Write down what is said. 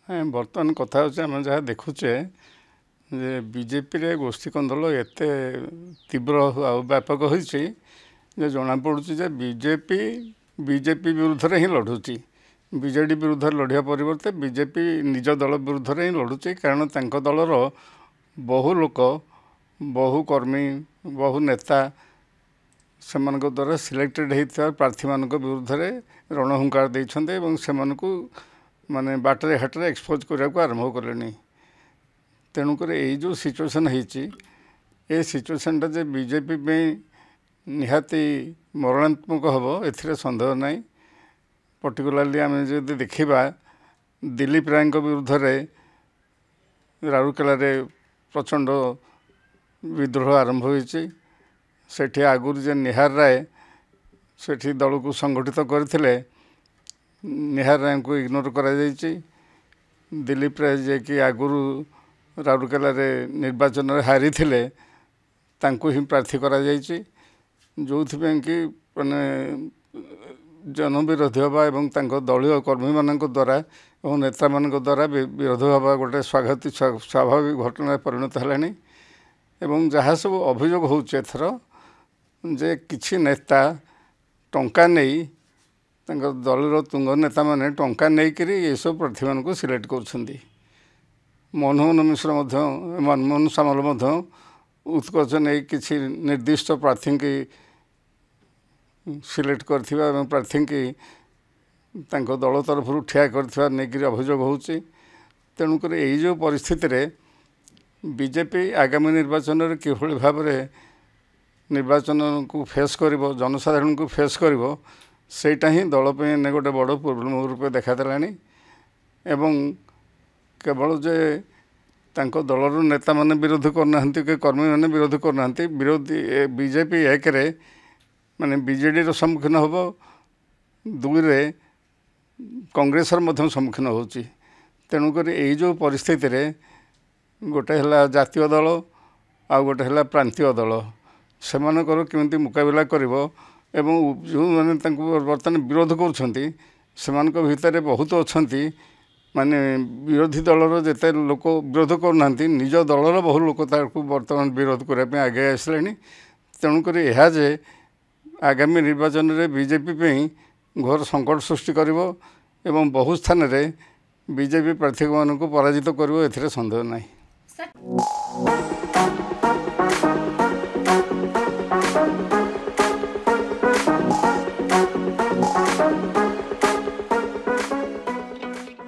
बर्तमान कथा आम जहाँ देखुचे जे बीजेपी रे गोष्ठी कंदल एते तीव्र व्यापक होइछि जे जना पड़ुछि जे बीजेपी विरुद्ध रे ही लढुछि। बीजेडी विरुद्ध लढ़िया परिवर्ते बीजेपी निज दल विरुद्ध रे ही लढुछि कारण तांको दलर बहु लोक बहु कर्मी बहु नेता सेमानक द्वारा सिलेक्टेड होता प्रार्थी मान विरुद्ध रे रणहुंकार देइछन्ते एवं सेमानकु माने बाटरे हाटरे एक्सपोज करने को आरंभ कले। तेणुक यही जो सिचुएसन है सिचुएसनटा जे बीजेपी में निहाती मरणात्मक हम ए सन्देह ना। पर्टिकुलाली आम जो देखा दिलीप राय विरुद्ध राउरकेला प्रचंड विद्रोह आरंभ होती। आगुरी जे निहार राय सेठी दल को संगठित करते निहार राय को इग्नोर करा जायछि। दिलीप राय जे कि आगुरु राउरकेला निर्वाचन हारी थिले तांको ही प्रार्थी करा जायछि जो कि माने जनविरोधी हवा एवं तांको दलीय कर्मी मानक द्वारा और नेता मानक द्वारा विरोध हवा गोटे स्वाभाविक घटना परिणत है। एवं जहाँ सब अभियोग होउछि एथर जे किछि नेता टंका नहीं दलर तुंग नेता मैंने टंका नहीं ये सब प्रार्थी मान को सिलेक्ट कर। मनमोहन मिश्र मनमोहन सामल उत्कर्ष नहीं किसी निर्दिष्ट प्रार्थी की सिलेक्ट कर प्रार्थी की दल तरफ ठिया कर अभियोग होउछि। तेणुक यही जो परिस्थिति रे बीजेपी आगामी निर्वाचन में किभली भाव निर्वाचन को फेस कर जनसाधारण को फेस कर सेटा ही दल पे गोटे बड़ प्रोब्लेम रूपे देखादेला। एवं केवल जे तांको दलर नेता माने विरोध करना के कर्मी माने विरोध करना विरोधी बीजेपी एक माने बीजेडी सम्मुखीन हम दुई रे कांग्रेसर सम्मुखीन होची। तेणुक यही जो परिस्थिति रे गोटे है जातीय दल आ गोटे है प्रांतीय दल सेमानकर केमिति मुकाबिला करिवो एवं जो मैंने बर्तमान विरोध कर भितर बहुत अच्छा माने विरोधी दलर जिते लोक विरोध करना निज दलर बहु लोक बर्तमान विरोध करने आगे आसले। तेणुक यह जे आगामी निर्वाचन में बीजेपी घोर संकट सृष्टि करिवो एवं बहु स्थान रे बीजेपी प्रार्थी मानक पराजित करिवो एथिरे संदेह नहीं।